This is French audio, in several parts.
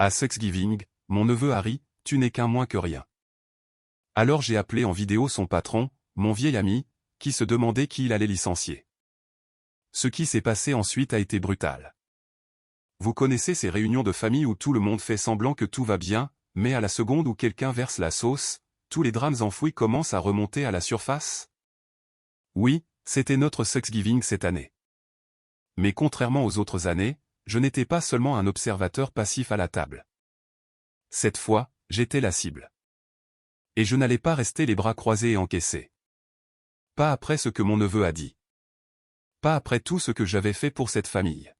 À Thanksgiving, mon neveu Harry, tu n'es qu'un moins que rien. Alors j'ai appelé en vidéo son patron, mon vieil ami, qui se demandait qui il allait licencier. Ce qui s'est passé ensuite a été brutal. Vous connaissez ces réunions de famille où tout le monde fait semblant que tout va bien, mais à la seconde où quelqu'un verse la sauce, tous les drames enfouis commencent à remonter à la surface? Oui, c'était notre Thanksgiving cette année. Mais contrairement aux autres années, je n'étais pas seulement un observateur passif à la table. Cette fois, j'étais la cible. Et je n'allais pas rester les bras croisés et encaisser. Pas après ce que mon neveu a dit. Pas après tout ce que j'avais fait pour cette famille.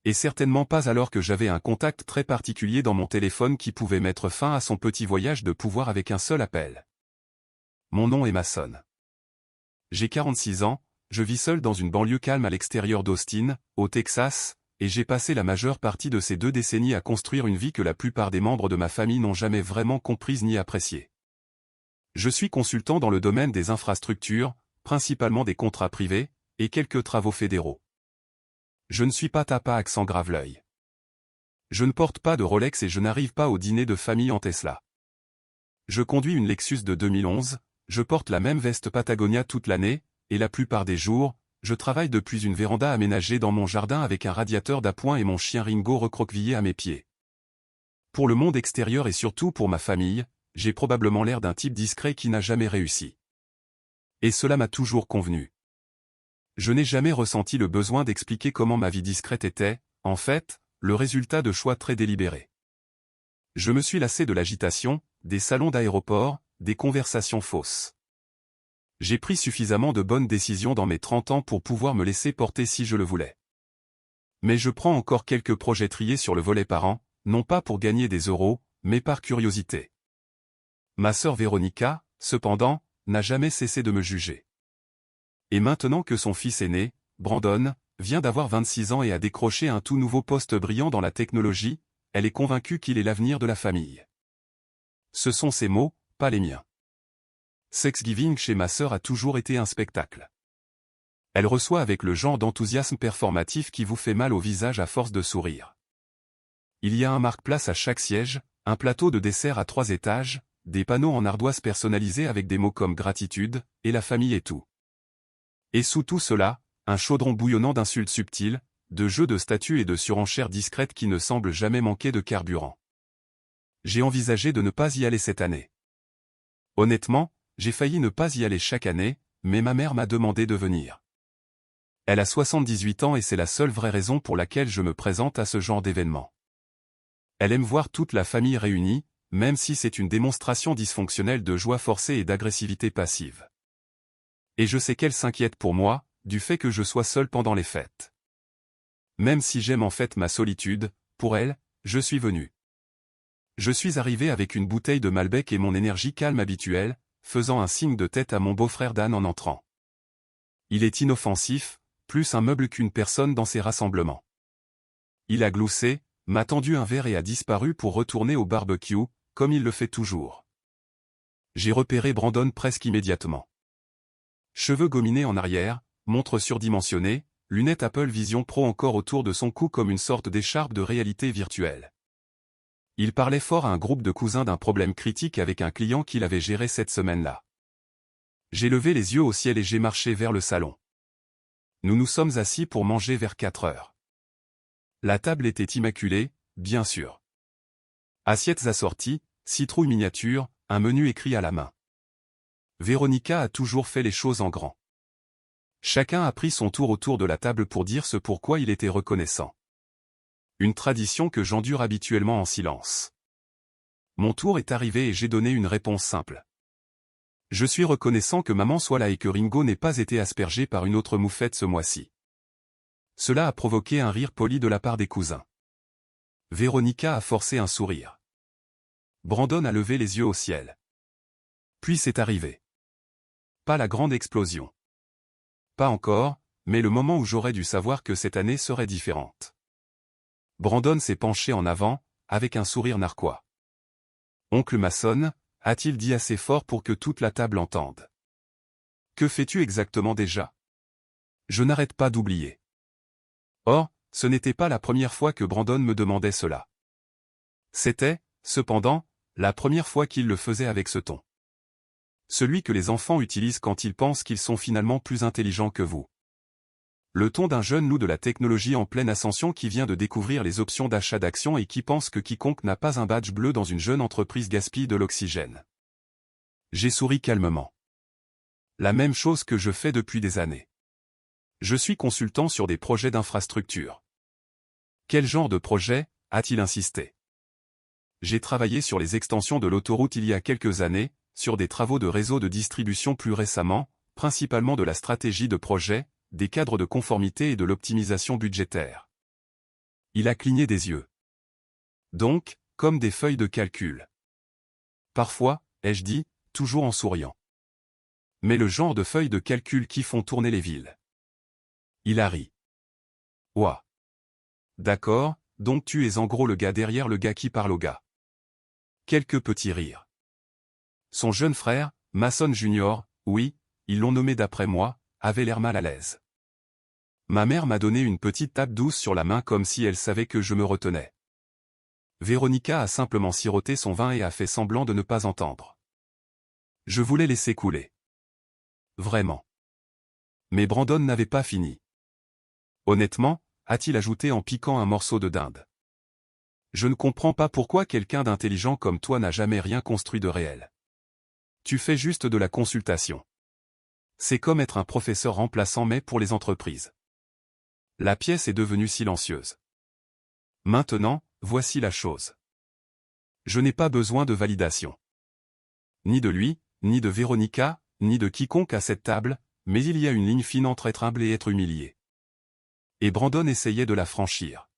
Et certainement pas alors que j'avais un contact très particulier dans mon téléphone qui pouvait mettre fin à son petit voyage de pouvoir avec un seul appel. Mon nom est Mason. J'ai 46 ans, je vis seul dans une banlieue calme à l'extérieur d'Austin, au Texas, et j'ai passé la majeure partie de ces 2 décennies à construire une vie que la plupart des membres de ma famille n'ont jamais vraiment comprise ni appréciée. Je suis consultant dans le domaine des infrastructures, principalement des contrats privés, et quelques travaux fédéraux. Je ne suis pas tapa accent grave-l'œil. Je ne porte pas de Rolex et je n'arrive pas au dîner de famille en Tesla. Je conduis une Lexus de 2011, je porte la même veste Patagonia toute l'année, et la plupart des jours, je travaille depuis une véranda aménagée dans mon jardin avec un radiateur d'appoint et mon chien Ringo recroquevillé à mes pieds. Pour le monde extérieur et surtout pour ma famille, j'ai probablement l'air d'un type discret qui n'a jamais réussi. Et cela m'a toujours convenu. Je n'ai jamais ressenti le besoin d'expliquer comment ma vie discrète était, en fait, le résultat de choix très délibérés. Je me suis lassé de l'agitation, des salons d'aéroport, des conversations fausses. J'ai pris suffisamment de bonnes décisions dans mes 30 ans pour pouvoir me laisser porter si je le voulais. Mais je prends encore quelques projets triés sur le volet par an, non pas pour gagner des euros, mais par curiosité. Ma sœur Véronica, cependant, n'a jamais cessé de me juger. Et maintenant que son fils aîné, Brandon, vient d'avoir 26 ans et a décroché un tout nouveau poste brillant dans la technologie, elle est convaincue qu'il est l'avenir de la famille. Ce sont ses mots, pas les miens. Thanksgiving chez ma sœur a toujours été un spectacle. Elle reçoit avec le genre d'enthousiasme performatif qui vous fait mal au visage à force de sourire. Il y a un marque-place à chaque siège, un plateau de dessert à 3 étages, des panneaux en ardoise personnalisés avec des mots comme gratitude, et la famille et tout. Et sous tout cela, un chaudron bouillonnant d'insultes subtiles, de jeux de statues et de surenchères discrètes qui ne semblent jamais manquer de carburant. J'ai envisagé de ne pas y aller cette année. Honnêtement, j'ai failli ne pas y aller chaque année, mais ma mère m'a demandé de venir. Elle a 78 ans et c'est la seule vraie raison pour laquelle je me présente à ce genre d'événement. Elle aime voir toute la famille réunie, même si c'est une démonstration dysfonctionnelle de joie forcée et d'agressivité passive. Et je sais qu'elle s'inquiète pour moi, du fait que je sois seul pendant les fêtes. Même si j'aime en fait ma solitude, pour elle, je suis venu. Je suis arrivé avec une bouteille de Malbec et mon énergie calme habituelle, faisant un signe de tête à mon beau-frère Dan en entrant. Il est inoffensif, plus un meuble qu'une personne dans ces rassemblements. Il a gloussé, m'a tendu un verre et a disparu pour retourner au barbecue, comme il le fait toujours. J'ai repéré Brandon presque immédiatement. Cheveux gominés en arrière, montre surdimensionnée, lunettes Apple Vision Pro encore autour de son cou comme une sorte d'écharpe de réalité virtuelle. Il parlait fort à un groupe de cousins d'un problème critique avec un client qu'il avait géré cette semaine-là. J'ai levé les yeux au ciel et j'ai marché vers le salon. Nous nous sommes assis pour manger vers 4 heures. La table était immaculée, bien sûr. Assiettes assorties, citrouilles miniatures, un menu écrit à la main. Véronica a toujours fait les choses en grand. Chacun a pris son tour autour de la table pour dire ce pourquoi il était reconnaissant. Une tradition que j'endure habituellement en silence. Mon tour est arrivé et j'ai donné une réponse simple. Je suis reconnaissant que maman soit là et que Ringo n'ait pas été aspergé par une autre moufette ce mois-ci. Cela a provoqué un rire poli de la part des cousins. Véronica a forcé un sourire. Brandon a levé les yeux au ciel. Puis c'est arrivé. Pas la grande explosion. Pas encore, mais le moment où j'aurais dû savoir que cette année serait différente. Brandon s'est penché en avant, avec un sourire narquois. « Oncle Mason » a-t-il dit assez fort pour que toute la table entende. « Que fais-tu exactement déjà ?» Je n'arrête pas d'oublier. Or, ce n'était pas la première fois que Brandon me demandait cela. C'était, cependant, la première fois qu'il le faisait avec ce ton. Celui que les enfants utilisent quand ils pensent qu'ils sont finalement plus intelligents que vous. Le ton d'un jeune loup de la technologie en pleine ascension qui vient de découvrir les options d'achat d'actions et qui pense que quiconque n'a pas un badge bleu dans une jeune entreprise gaspille de l'oxygène. J'ai souri calmement. La même chose que je fais depuis des années. Je suis consultant sur des projets d'infrastructure. Quel genre de projet, a-t-il insisté? J'ai travaillé sur les extensions de l'autoroute il y a quelques années, sur des travaux de réseau de distribution plus récemment, principalement de la stratégie de projet, des cadres de conformité et de l'optimisation budgétaire. Il a cligné des yeux. Donc, comme des feuilles de calcul. Parfois, ai-je dit, toujours en souriant. Mais le genre de feuilles de calcul qui font tourner les villes. Il a ri. Ouah. D'accord, donc tu es en gros le gars derrière le gars qui parle au gars. Quelques petits rires. Son jeune frère, Mason Junior, oui, ils l'ont nommé d'après moi, avait l'air mal à l'aise. Ma mère m'a donné une petite tape douce sur la main comme si elle savait que je me retenais. Véronica a simplement siroté son vin et a fait semblant de ne pas entendre. Je voulais laisser couler. Vraiment. Mais Brandon n'avait pas fini. Honnêtement, a-t-il ajouté en piquant un morceau de dinde. Je ne comprends pas pourquoi quelqu'un d'intelligent comme toi n'a jamais rien construit de réel. Tu fais juste de la consultation. C'est comme être un professeur remplaçant mais pour les entreprises. La pièce est devenue silencieuse. Maintenant, voici la chose. Je n'ai pas besoin de validation. Ni de lui, ni de Véronica, ni de quiconque à cette table, mais il y a une ligne fine entre être humble et être humilié. Et Brandon essayait de la franchir.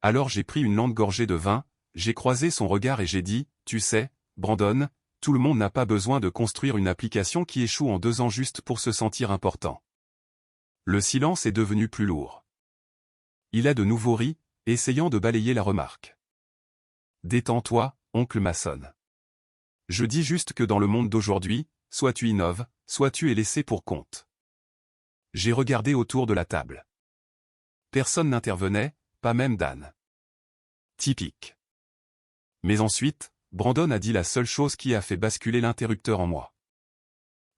Alors j'ai pris une lente gorgée de vin, j'ai croisé son regard et j'ai dit, tu sais, Brandon, tout le monde n'a pas besoin de construire une application qui échoue en 2 ans juste pour se sentir important. Le silence est devenu plus lourd. Il a de nouveau ri, essayant de balayer la remarque. Détends-toi, oncle Mason. Je dis juste que dans le monde d'aujourd'hui, soit tu innoves, soit tu es laissé pour compte. J'ai regardé autour de la table. Personne n'intervenait, pas même Dan. Typique. Mais ensuite, Brandon a dit la seule chose qui a fait basculer l'interrupteur en moi.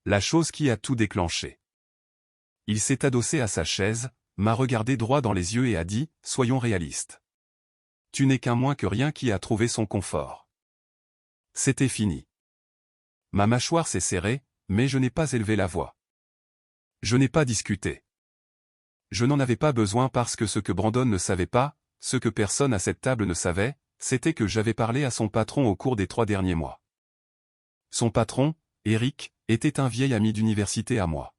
La chose qui a tout déclenché. Il s'est adossé à sa chaise, m'a regardé droit dans les yeux et a dit, soyons réalistes. Tu n'es qu'un moins que rien qui a trouvé son confort. C'était fini. Ma mâchoire s'est serrée, mais je n'ai pas élevé la voix. Je n'ai pas discuté. Je n'en avais pas besoin parce que ce que Brandon ne savait pas, ce que personne à cette table ne savait, c'était que j'avais parlé à son patron au cours des 3 derniers mois. Son patron, Eric, était un vieil ami d'université à moi.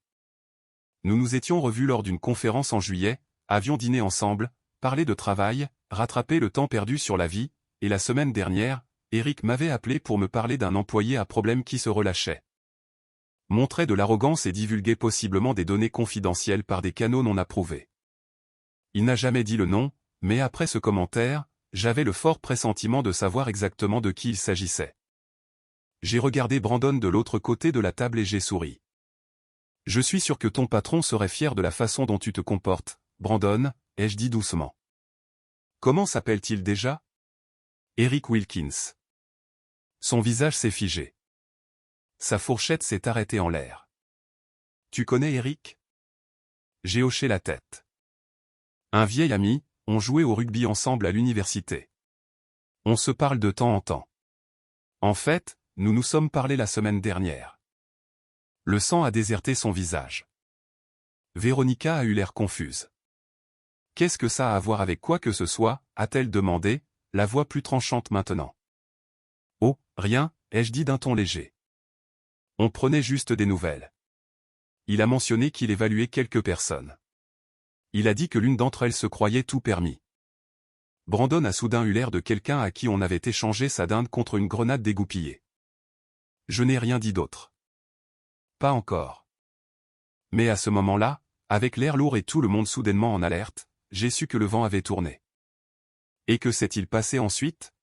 Nous nous étions revus lors d'une conférence en juillet, avions dîné ensemble, parlé de travail, rattrapé le temps perdu sur la vie, et la semaine dernière, Eric m'avait appelé pour me parler d'un employé à problème qui se relâchait. Montrait de l'arrogance et divulguait possiblement des données confidentielles par des canaux non approuvés. Il n'a jamais dit le nom, mais après ce commentaire, j'avais le fort pressentiment de savoir exactement de qui il s'agissait. J'ai regardé Brandon de l'autre côté de la table et j'ai souri. Je suis sûr que ton patron serait fier de la façon dont tu te comportes, Brandon, ai-je dit doucement. Comment s'appelle-t-il déjà? Eric Wilkins. Son visage s'est figé. Sa fourchette s'est arrêtée en l'air. Tu connais Eric? J'ai hoché la tête. Un vieil ami, on jouait au rugby ensemble à l'université. On se parle de temps en temps. En fait, nous nous sommes parlé la semaine dernière. Le sang a déserté son visage. Véronica a eu l'air confuse. Qu'est-ce que ça a à voir avec quoi que ce soit, a-t-elle demandé, la voix plus tranchante maintenant. Oh, rien, ai-je dit d'un ton léger. On prenait juste des nouvelles. Il a mentionné qu'il évaluait quelques personnes. Il a dit que l'une d'entre elles se croyait tout permis. Brandon a soudain eu l'air de quelqu'un à qui on avait échangé sa dinde contre une grenade dégoupillée. Je n'ai rien dit d'autre. Pas encore. Mais à ce moment-là, avec l'air lourd et tout le monde soudainement en alerte, j'ai su que le vent avait tourné. Et que s'est-il passé ensuite?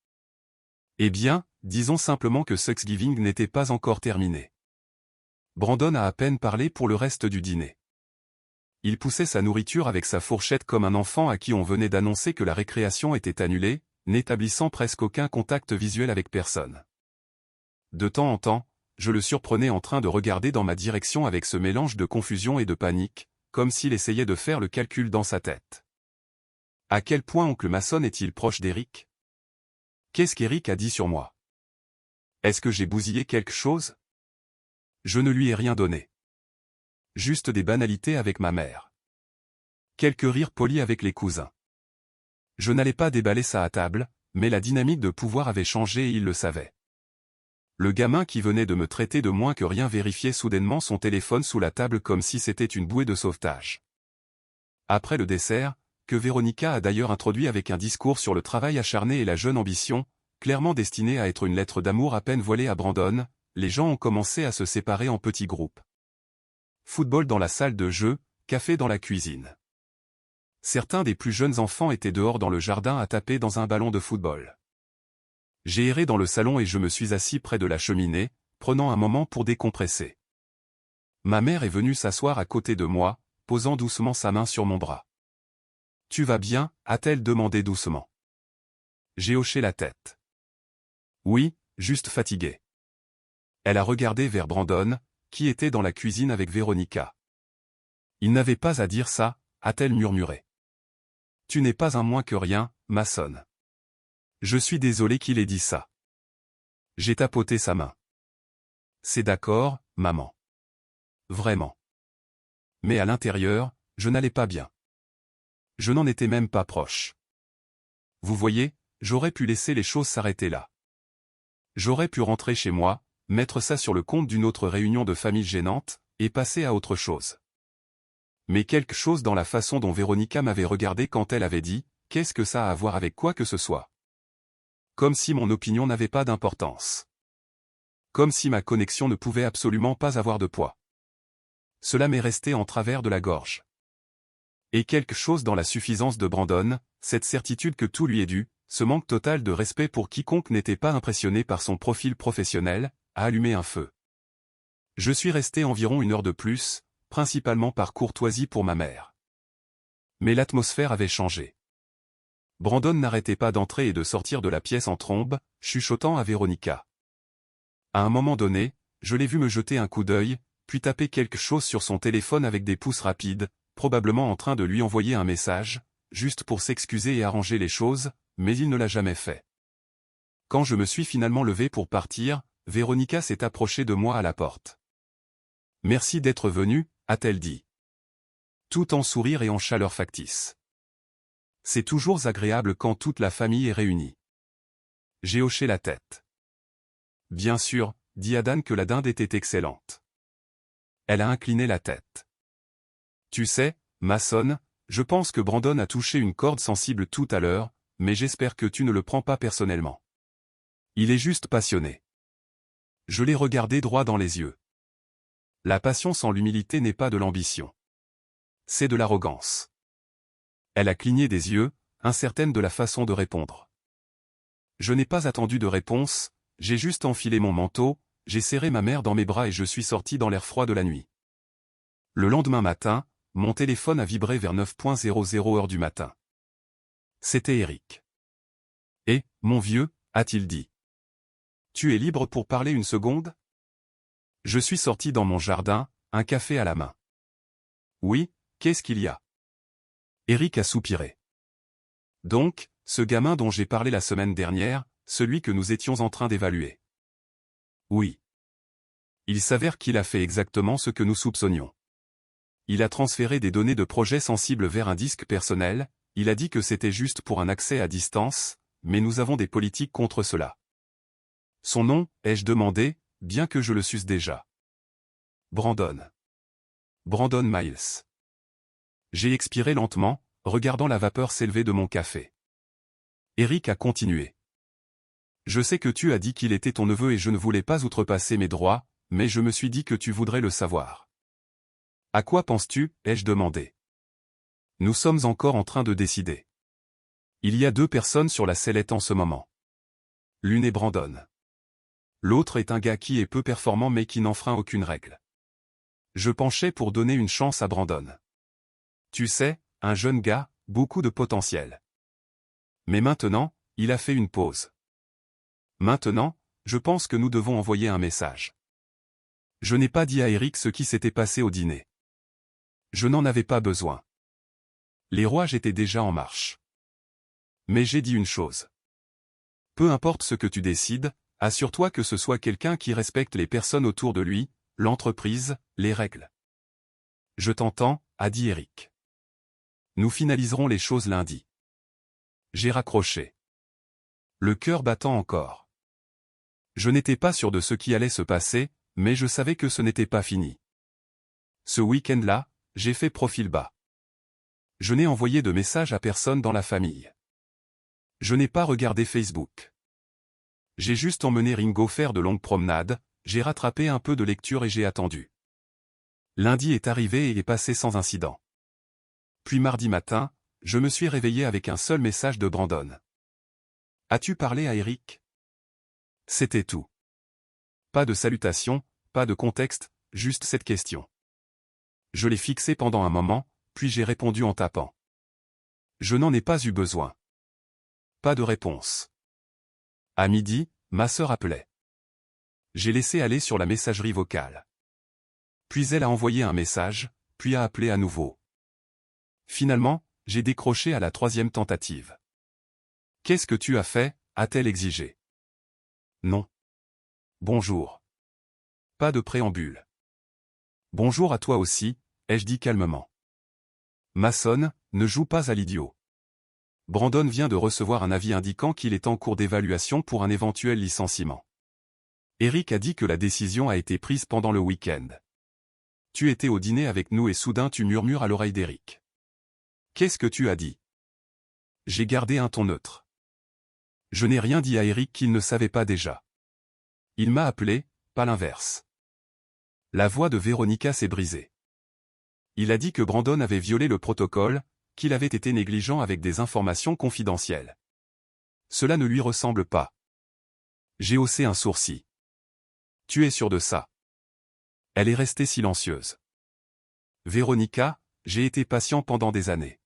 Eh bien, disons simplement que Thanksgiving n'était pas encore terminé. Brandon a à peine parlé pour le reste du dîner. Il poussait sa nourriture avec sa fourchette comme un enfant à qui on venait d'annoncer que la récréation était annulée, n'établissant presque aucun contact visuel avec personne. De temps en temps, je le surprenais en train de regarder dans ma direction avec ce mélange de confusion et de panique, comme s'il essayait de faire le calcul dans sa tête. À quel point oncle Mason est-il proche d'Eric? Qu'est-ce qu'Eric a dit sur moi? Est-ce que j'ai bousillé quelque chose? Je ne lui ai rien donné. Juste des banalités avec ma mère. Quelques rires polis avec les cousins. Je n'allais pas déballer ça à table, mais la dynamique de pouvoir avait changé et il le savait. Le gamin qui venait de me traiter de moins que rien vérifiait soudainement son téléphone sous la table comme si c'était une bouée de sauvetage. Après le dessert, que Véronica a d'ailleurs introduit avec un discours sur le travail acharné et la jeune ambition, clairement destinée à être une lettre d'amour à peine voilée à Brandon, les gens ont commencé à se séparer en petits groupes. Football dans la salle de jeu, café dans la cuisine. Certains des plus jeunes enfants étaient dehors dans le jardin à taper dans un ballon de football. J'ai erré dans le salon et je me suis assis près de la cheminée, prenant un moment pour décompresser. Ma mère est venue s'asseoir à côté de moi, posant doucement sa main sur mon bras. « Tu vas bien ?» a-t-elle demandé doucement. J'ai hoché la tête. « Oui, juste fatigué. » Elle a regardé vers Brandon, qui était dans la cuisine avec Véronica. « Il n'avait pas à dire ça » a-t-elle murmuré. « Tu n'es pas un moins que rien, Mason. » Je suis désolé qu'il ait dit ça. J'ai tapoté sa main. C'est d'accord, maman. Vraiment. Mais à l'intérieur, je n'allais pas bien. Je n'en étais même pas proche. Vous voyez, j'aurais pu laisser les choses s'arrêter là. J'aurais pu rentrer chez moi, mettre ça sur le compte d'une autre réunion de famille gênante, et passer à autre chose. Mais quelque chose dans la façon dont Véronica m'avait regardé quand elle avait dit « Qu'est-ce que ça a à voir avec quoi que ce soit ?» Comme si mon opinion n'avait pas d'importance. Comme si ma connexion ne pouvait absolument pas avoir de poids. Cela m'est resté en travers de la gorge. Et quelque chose dans la suffisance de Brandon, cette certitude que tout lui est dû, ce manque total de respect pour quiconque n'était pas impressionné par son profil professionnel, a allumé un feu. Je suis resté environ 1 heure de plus, principalement par courtoisie pour ma mère. Mais l'atmosphère avait changé. Brandon n'arrêtait pas d'entrer et de sortir de la pièce en trombe, chuchotant à Véronica. À un moment donné, je l'ai vu me jeter un coup d'œil, puis taper quelque chose sur son téléphone avec des pouces rapides, probablement en train de lui envoyer un message, juste pour s'excuser et arranger les choses, mais il ne l'a jamais fait. Quand je me suis finalement levé pour partir, Véronica s'est approchée de moi à la porte. « Merci d'être venu » a-t-elle dit. Tout en sourire et en chaleur factice. C'est toujours agréable quand toute la famille est réunie. J'ai hoché la tête. Bien sûr, dit Adan que la dinde était excellente. Elle a incliné la tête. Tu sais, Mason, je pense que Brandon a touché une corde sensible tout à l'heure, mais j'espère que tu ne le prends pas personnellement. Il est juste passionné. Je l'ai regardé droit dans les yeux. La passion sans l'humilité n'est pas de l'ambition. C'est de l'arrogance. Elle a cligné des yeux, incertaine de la façon de répondre. Je n'ai pas attendu de réponse, j'ai juste enfilé mon manteau, j'ai serré ma mère dans mes bras et je suis sorti dans l'air froid de la nuit. Le lendemain matin, mon téléphone a vibré vers 9h00 heure du matin. C'était Eric. « Eh, mon vieux » a-t-il dit. « Tu es libre pour parler une seconde ?» Je suis sorti dans mon jardin, un café à la main. « Oui, qu'est-ce qu'il y a ?» Eric a soupiré. « Donc, ce gamin dont j'ai parlé la semaine dernière, celui que nous étions en train d'évaluer. » Oui. Il s'avère qu'il a fait exactement ce que nous soupçonnions. Il a transféré des données de projets sensibles vers un disque personnel, il a dit que c'était juste pour un accès à distance, mais nous avons des politiques contre cela. Son nom, ai-je demandé, bien que je le susse déjà. Brandon. Brandon Miles. J'ai expiré lentement, regardant la vapeur s'élever de mon café. Eric a continué. Je sais que tu as dit qu'il était ton neveu et je ne voulais pas outrepasser mes droits, mais je me suis dit que tu voudrais le savoir. À quoi penses-tu, ai-je demandé. Nous sommes encore en train de décider. Il y a 2 personnes sur la sellette en ce moment. L'une est Brandon. L'autre est un gars qui est peu performant mais qui n'enfreint aucune règle. Je penchais pour donner une chance à Brandon. Tu sais, un jeune gars, beaucoup de potentiel. Mais maintenant, il a fait une pause. Maintenant, je pense que nous devons envoyer un message. Je n'ai pas dit à Eric ce qui s'était passé au dîner. Je n'en avais pas besoin. Les rouages étaient déjà en marche. Mais j'ai dit une chose. Peu importe ce que tu décides, assure-toi que ce soit quelqu'un qui respecte les personnes autour de lui, l'entreprise, les règles. Je t'entends, a dit Eric. Nous finaliserons les choses lundi. J'ai raccroché. Le cœur battant encore. Je n'étais pas sûr de ce qui allait se passer, mais je savais que ce n'était pas fini. Ce week-end-là, j'ai fait profil bas. Je n'ai envoyé de message à personne dans la famille. Je n'ai pas regardé Facebook. J'ai juste emmené Ringo faire de longues promenades, j'ai rattrapé un peu de lecture et j'ai attendu. Lundi est arrivé et est passé sans incident. Puis mardi matin, je me suis réveillé avec un seul message de Brandon. As-tu parlé à Eric? C'était tout. Pas de salutation, pas de contexte, juste cette question. Je l'ai fixée pendant un moment, puis j'ai répondu en tapant. Je n'en ai pas eu besoin. Pas de réponse. À midi, ma sœur appelait. J'ai laissé aller sur la messagerie vocale. Puis elle a envoyé un message, puis a appelé à nouveau. Finalement, j'ai décroché à la 3e tentative. Qu'est-ce que tu as fait, a-t-elle exigé. Non. Bonjour. Pas de préambule. Bonjour à toi aussi, ai-je dit calmement. Mason, ne joue pas à l'idiot. Brandon vient de recevoir un avis indiquant qu'il est en cours d'évaluation pour un éventuel licenciement. Eric a dit que la décision a été prise pendant le week-end. Tu étais au dîner avec nous et soudain tu murmures à l'oreille d'Eric. Qu'est-ce que tu as dit? J'ai gardé un ton neutre. Je n'ai rien dit à Eric qu'il ne savait pas déjà. Il m'a appelé, pas l'inverse. La voix de Véronica s'est brisée. Il a dit que Brandon avait violé le protocole, qu'il avait été négligent avec des informations confidentielles. Cela ne lui ressemble pas. J'ai haussé un sourcil. Tu es sûr de ça? Elle est restée silencieuse. Véronica, j'ai été patient pendant des années.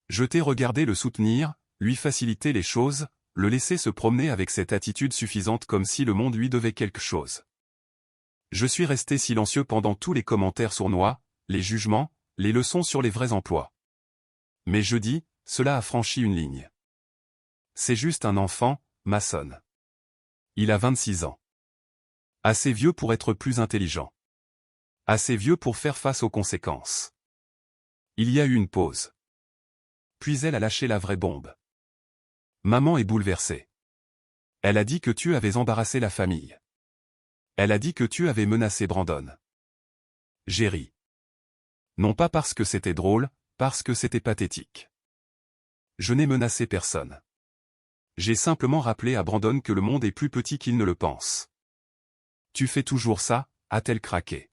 Je t'ai regardé le soutenir, lui faciliter les choses, le laisser se promener avec cette attitude suffisante comme si le monde lui devait quelque chose. Je suis resté silencieux pendant tous les commentaires sournois, les jugements, les leçons sur les vrais emplois. Mais jeudi, cela a franchi une ligne. C'est juste un enfant, Mason. Il a 26 ans. Assez vieux pour être plus intelligent. Assez vieux pour faire face aux conséquences. Il y a eu une pause. Puis elle a lâché la vraie bombe. Maman est bouleversée. Elle a dit que tu avais embarrassé la famille. Elle a dit que tu avais menacé Brandon. J'ai ri. Non pas parce que c'était drôle, parce que c'était pathétique. Je n'ai menacé personne. J'ai simplement rappelé à Brandon que le monde est plus petit qu'il ne le pense. Tu fais toujours ça, a-t-elle craqué.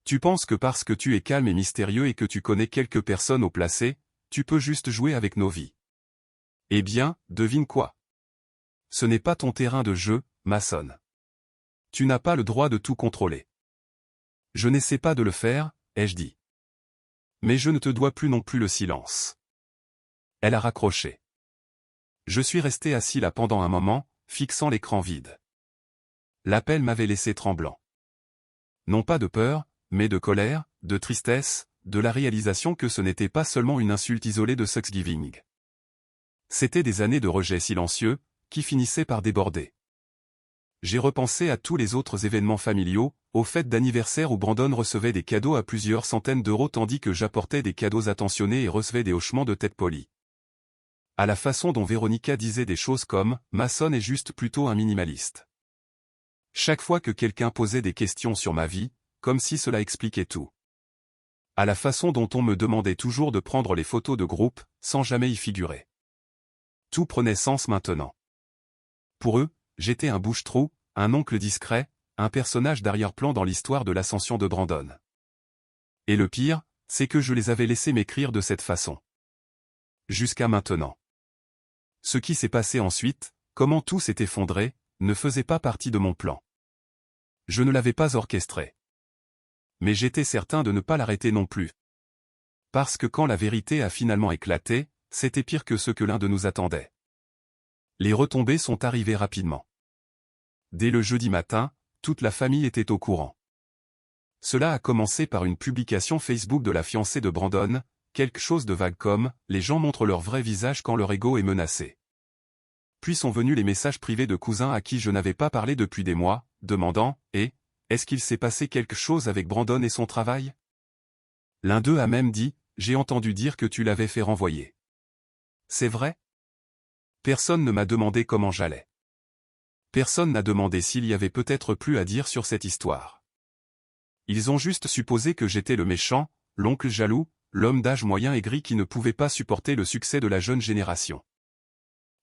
Tu penses que parce que tu es calme et mystérieux et que tu connais quelques personnes au placé, tu peux juste jouer avec nos vies. Eh bien, devine quoi? Ce n'est pas ton terrain de jeu, Mason. Tu n'as pas le droit de tout contrôler. Je n'essaie pas de le faire, ai-je dit. Mais je ne te dois plus non plus le silence. Elle a raccroché. Je suis resté assis là pendant un moment, fixant l'écran vide. L'appel m'avait laissé tremblant. Non pas de peur, mais de colère, de tristesse, de la réalisation que ce n'était pas seulement une insulte isolée de Thanksgiving. C'étaient des années de rejet silencieux, qui finissaient par déborder. J'ai repensé à tous les autres événements familiaux, aux fêtes d'anniversaire où Brandon recevait des cadeaux à plusieurs centaines d'euros tandis que j'apportais des cadeaux attentionnés et recevais des hochements de tête polis. À la façon dont Véronica disait des choses comme « Mason est juste plutôt un minimaliste ». Chaque fois que quelqu'un posait des questions sur ma vie, comme si cela expliquait tout. À la façon dont on me demandait toujours de prendre les photos de groupe, sans jamais y figurer. Tout prenait sens maintenant. Pour eux, j'étais un bouche-trou, un oncle discret, un personnage d'arrière-plan dans l'histoire de l'ascension de Brandon. Et le pire, c'est que je les avais laissés m'écrire de cette façon. Jusqu'à maintenant. Ce qui s'est passé ensuite, comment tout s'est effondré, ne faisait pas partie de mon plan. Je ne l'avais pas orchestré. Mais j'étais certain de ne pas l'arrêter non plus. Parce que quand la vérité a finalement éclaté, c'était pire que ce que l'un de nous attendait. Les retombées sont arrivées rapidement. Dès le jeudi matin, toute la famille était au courant. Cela a commencé par une publication Facebook de la fiancée de Brandon, quelque chose de vague comme « Les gens montrent leur vrai visage quand leur ego est menacé ». Puis sont venus les messages privés de cousins à qui je n'avais pas parlé depuis des mois, demandant « Et, est-ce qu'il s'est passé quelque chose avec Brandon et son travail ?» L'un d'eux a même dit « J'ai entendu dire que tu l'avais fait renvoyer. » C'est vrai? Personne ne m'a demandé comment j'allais. Personne n'a demandé s'il y avait peut-être plus à dire sur cette histoire. Ils ont juste supposé que j'étais le méchant, l'oncle jaloux, l'homme d'âge moyen aigri qui ne pouvait pas supporter le succès de la jeune génération.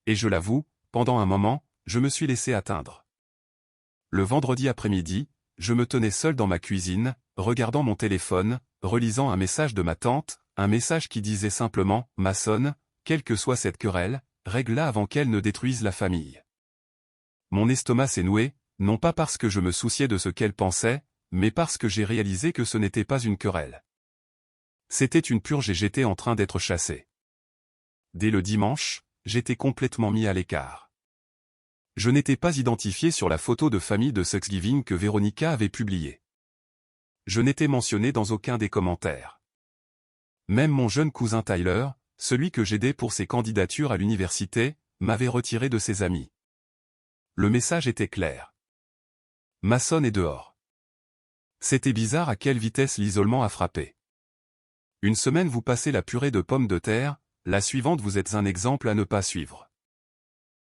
Et je l'avoue, pendant un moment, je me suis laissé atteindre. Le vendredi après-midi, je me tenais seul dans ma cuisine, regardant mon téléphone, relisant un message de ma tante, un message qui disait simplement « Maçonne, quelle que soit cette querelle, règle-la avant qu'elle ne détruise la famille. » Mon estomac s'est noué, non pas parce que je me souciais de ce qu'elle pensait, mais parce que j'ai réalisé que ce n'était pas une querelle. C'était une purge et j'étais en train d'être chassé. Dès le dimanche, j'étais complètement mis à l'écart. Je n'étais pas identifié sur la photo de famille de Thanksgiving que Véronica avait publiée. Je n'étais mentionné dans aucun des commentaires. Même mon jeune cousin Tyler, celui que j'aidais pour ses candidatures à l'université, m'avait retiré de ses amis. Le message était clair. Maçon est dehors. C'était bizarre à quelle vitesse l'isolement a frappé. Une semaine vous passez la purée de pommes de terre, la suivante vous êtes un exemple à ne pas suivre.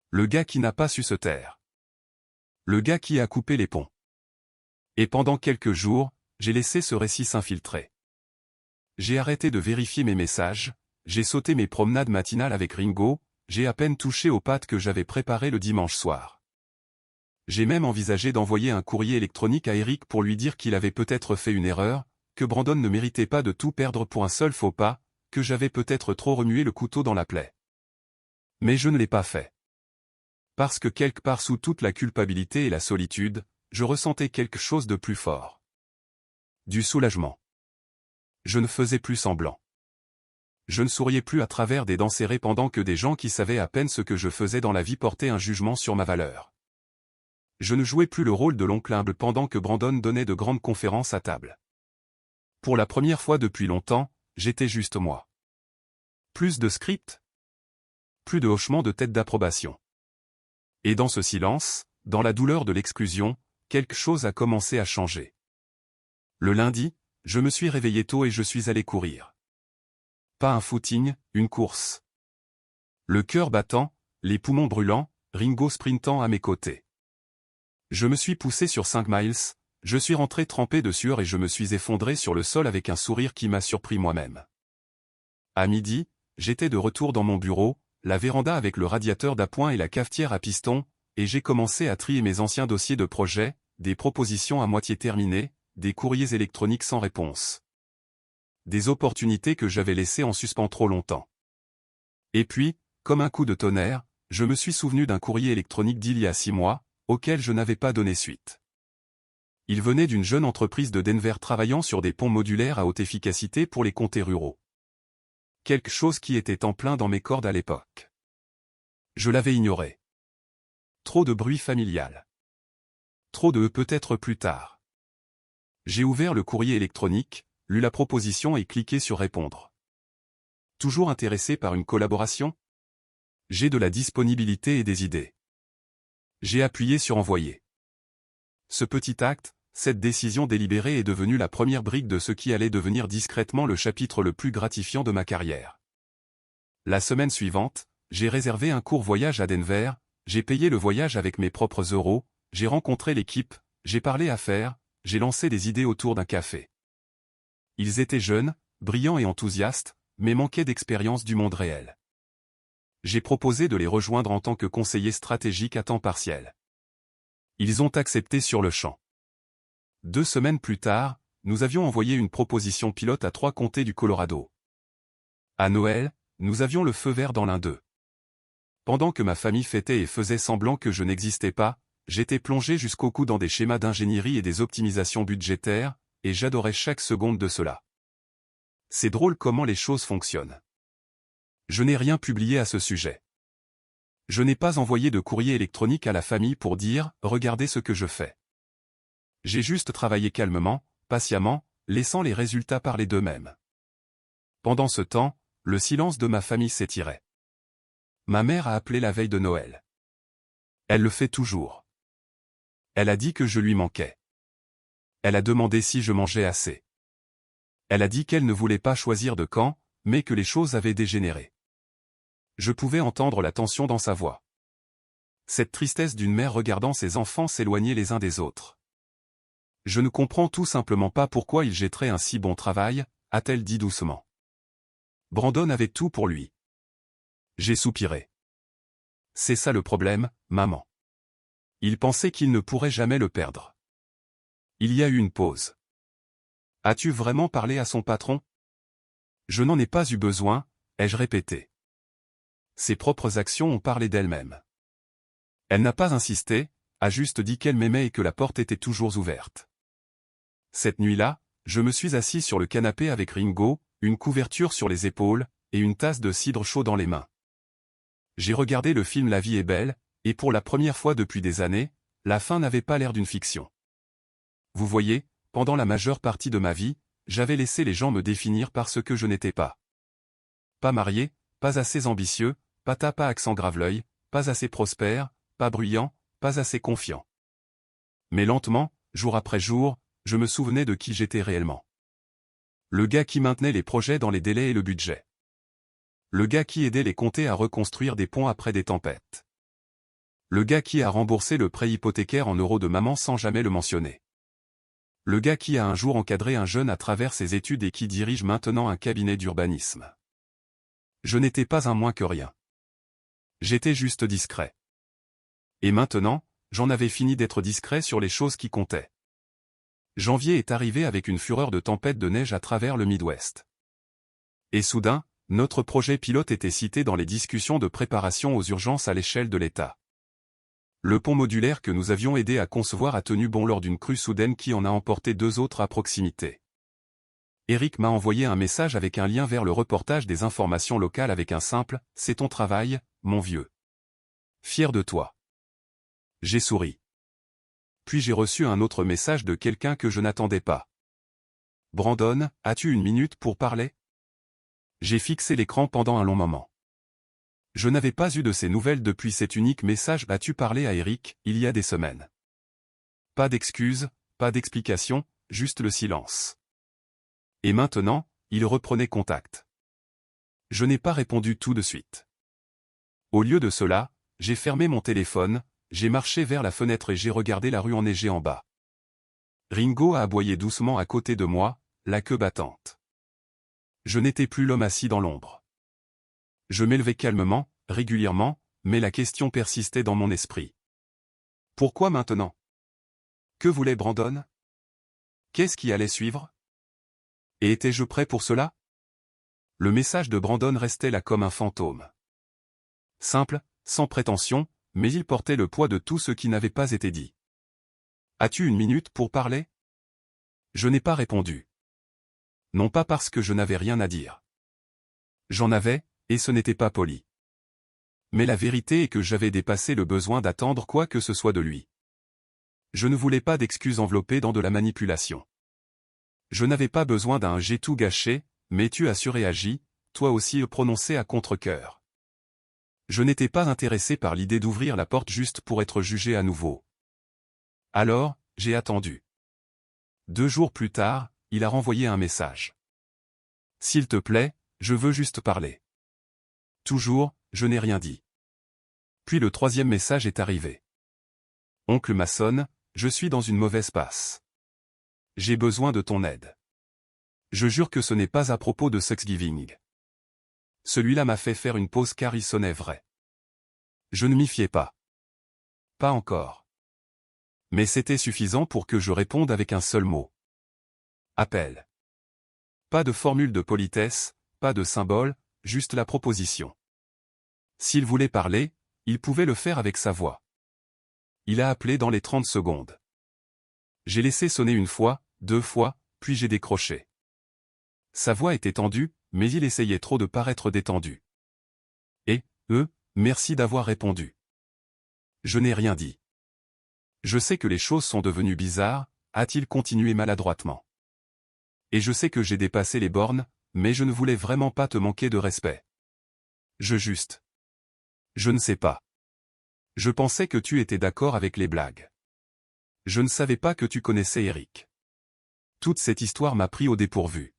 Le gars qui n'a pas su se taire. Le gars qui a coupé les ponts. Et pendant quelques jours, j'ai laissé ce récit s'infiltrer. J'ai arrêté de vérifier mes messages, j'ai sauté mes promenades matinales avec Ringo, j'ai à peine touché aux pâtes que j'avais préparées le dimanche soir. J'ai même envisagé d'envoyer un courrier électronique à Eric pour lui dire qu'il avait peut-être fait une erreur, que Brandon ne méritait pas de tout perdre pour un seul faux pas, que j'avais peut-être trop remué le couteau dans la plaie. Mais je ne l'ai pas fait. Parce que quelque part sous toute la culpabilité et la solitude, je ressentais quelque chose de plus fort. Du soulagement. Je ne faisais plus semblant. Je ne souriais plus à travers des dents serrées pendant que des gens qui savaient à peine ce que je faisais dans la vie portaient un jugement sur ma valeur. Je ne jouais plus le rôle de l'oncle humble pendant que Brandon donnait de grandes conférences à table. Pour la première fois depuis longtemps, j'étais juste moi. Plus de script. Plus de hochements de tête d'approbation. Et dans ce silence, dans la douleur de l'exclusion, quelque chose a commencé à changer. Le lundi, je me suis réveillé tôt et je suis allé courir. Pas un footing, une course. Le cœur battant, les poumons brûlants, Ringo sprintant à mes côtés. Je me suis poussé sur 5 miles, je suis rentré trempé de sueur et je me suis effondré sur le sol avec un sourire qui m'a surpris moi-même. À midi, j'étais de retour dans mon bureau, la véranda avec le radiateur d'appoint et la cafetière à piston, et j'ai commencé à trier mes anciens dossiers de projet, des propositions à moitié terminées, des courriers électroniques sans réponse. Des opportunités que j'avais laissées en suspens trop longtemps. Et puis, comme un coup de tonnerre, je me suis souvenu d'un courrier électronique d'il y a 6 mois, auquel je n'avais pas donné suite. Il venait d'une jeune entreprise de Denver travaillant sur des ponts modulaires à haute efficacité pour les comtés ruraux. Quelque chose qui était en plein dans mes cordes à l'époque. Je l'avais ignoré. Trop de bruit familial. Trop de peut-être plus tard. J'ai ouvert le courrier électronique, lu la proposition et cliqué sur répondre. Toujours intéressé par une collaboration? J'ai de la disponibilité et des idées. J'ai appuyé sur envoyer. Ce petit acte, cette décision délibérée est devenue la première brique de ce qui allait devenir discrètement le chapitre le plus gratifiant de ma carrière. La semaine suivante, j'ai réservé un court voyage à Denver, j'ai payé le voyage avec mes propres euros, j'ai rencontré l'équipe, j'ai parlé affaires, j'ai lancé des idées autour d'un café. Ils étaient jeunes, brillants et enthousiastes, mais manquaient d'expérience du monde réel. J'ai proposé de les rejoindre en tant que conseiller stratégique à temps partiel. Ils ont accepté sur le champ. 2 semaines plus tard, nous avions envoyé une proposition pilote à 3 comtés du Colorado. À Noël, nous avions le feu vert dans l'un d'eux. Pendant que ma famille fêtait et faisait semblant que je n'existais pas, j'étais plongé jusqu'au cou dans des schémas d'ingénierie et des optimisations budgétaires, et j'adorais chaque seconde de cela. C'est drôle comment les choses fonctionnent. Je n'ai rien publié à ce sujet. Je n'ai pas envoyé de courrier électronique à la famille pour dire « Regardez ce que je fais ». J'ai juste travaillé calmement, patiemment, laissant les résultats parler d'eux-mêmes. Pendant ce temps, le silence de ma famille s'étirait. Ma mère a appelé la veille de Noël. Elle le fait toujours. Elle a dit que je lui manquais. Elle a demandé si je mangeais assez. Elle a dit qu'elle ne voulait pas choisir de camp, mais que les choses avaient dégénéré. Je pouvais entendre la tension dans sa voix. Cette tristesse d'une mère regardant ses enfants s'éloigner les uns des autres. Je ne comprends tout simplement pas pourquoi il jetterait un si bon travail, a-t-elle dit doucement. Brandon avait tout pour lui. J'ai soupiré. C'est ça le problème, maman. Il pensait qu'il ne pourrait jamais le perdre. Il y a eu une pause. As-tu vraiment parlé à son patron? Je n'en ai pas eu besoin, ai-je répété. Ses propres actions ont parlé d'elles-mêmes. Elle n'a pas insisté, a juste dit qu'elle m'aimait et que la porte était toujours ouverte. Cette nuit-là, je me suis assis sur le canapé avec Ringo, une couverture sur les épaules, et une tasse de cidre chaud dans les mains. J'ai regardé le film La vie est belle, et pour la première fois depuis des années, la fin n'avait pas l'air d'une fiction. Vous voyez, pendant la majeure partie de ma vie, j'avais laissé les gens me définir par ce que je n'étais pas. Pas marié, pas assez ambitieux, pas accent grave-l'œil, pas assez prospère, pas bruyant, pas assez confiant. Mais lentement, jour après jour, je me souvenais de qui j'étais réellement. Le gars qui maintenait les projets dans les délais et le budget. Le gars qui aidait les comtés à reconstruire des ponts après des tempêtes. Le gars qui a remboursé le prêt hypothécaire en euros de maman sans jamais le mentionner. Le gars qui a un jour encadré un jeune à travers ses études et qui dirige maintenant un cabinet d'urbanisme. Je n'étais pas un moins que rien. J'étais juste discret. Et maintenant, j'en avais fini d'être discret sur les choses qui comptaient. Janvier est arrivé avec une fureur de tempête de neige à travers le Midwest. Et soudain, notre projet pilote était cité dans les discussions de préparation aux urgences à l'échelle de l'État. Le pont modulaire que nous avions aidé à concevoir a tenu bon lors d'une crue soudaine qui en a emporté 2 autres à proximité. Eric m'a envoyé un message avec un lien vers le reportage des informations locales avec un simple « C'est ton travail, mon vieux. Fier de toi ». J'ai souri. Puis j'ai reçu un autre message de quelqu'un que je n'attendais pas. « Brandon, as-tu une minute pour parler ?» J'ai fixé l'écran pendant un long moment. Je n'avais pas eu de ses nouvelles depuis cet unique message « As-tu parlé à Eric ?» il y a des semaines. Pas d'excuses, pas d'explications, juste le silence. Et maintenant, il reprenait contact. Je n'ai pas répondu tout de suite. Au lieu de cela, j'ai fermé mon téléphone, j'ai marché vers la fenêtre et j'ai regardé la rue enneigée en bas. Ringo a aboyé doucement à côté de moi, la queue battante. Je n'étais plus l'homme assis dans l'ombre. Je m'élevais calmement, régulièrement, mais la question persistait dans mon esprit. Pourquoi maintenant? Que voulait Brandon? Qu'est-ce qui allait suivre? Et étais-je prêt pour cela? Le message de Brandon restait là comme un fantôme. Simple, sans prétention, mais il portait le poids de tout ce qui n'avait pas été dit. As-tu une minute pour parler? Je n'ai pas répondu. Non pas parce que je n'avais rien à dire. J'en avais, et ce n'était pas poli. Mais la vérité est que j'avais dépassé le besoin d'attendre quoi que ce soit de lui. Je ne voulais pas d'excuses enveloppées dans de la manipulation. Je n'avais pas besoin d'un « j'ai tout gâché », mais tu as surréagi, toi aussi prononcé à contre-cœur. Je n'étais pas intéressé par l'idée d'ouvrir la porte juste pour être jugé à nouveau. Alors, j'ai attendu. 2 jours plus tard, il a renvoyé un message. S'il te plaît, je veux juste parler. Toujours, je n'ai rien dit. Puis le 3e message est arrivé. Oncle Mason, je suis dans une mauvaise passe. J'ai besoin de ton aide. Je jure que ce n'est pas à propos de Thanksgiving. Celui-là m'a fait faire une pause car il sonnait vrai. Je ne m'y fiais pas. Pas encore. Mais c'était suffisant pour que je réponde avec un seul mot. Appel. Pas de formule de politesse, pas de symbole, juste la proposition. S'il voulait parler, il pouvait le faire avec sa voix. Il a appelé dans les 30 secondes. J'ai laissé sonner 1 fois, 2 fois, puis j'ai décroché. Sa voix était tendue, mais il essayait trop de paraître détendu. Et, merci d'avoir répondu. Je n'ai rien dit. Je sais que les choses sont devenues bizarres, a-t-il continué maladroitement. Et je sais que j'ai dépassé les bornes, mais je ne voulais vraiment pas te manquer de respect. Je ne sais pas. Je pensais que tu étais d'accord avec les blagues. Je ne savais pas que tu connaissais Eric. Toute cette histoire m'a pris au dépourvu.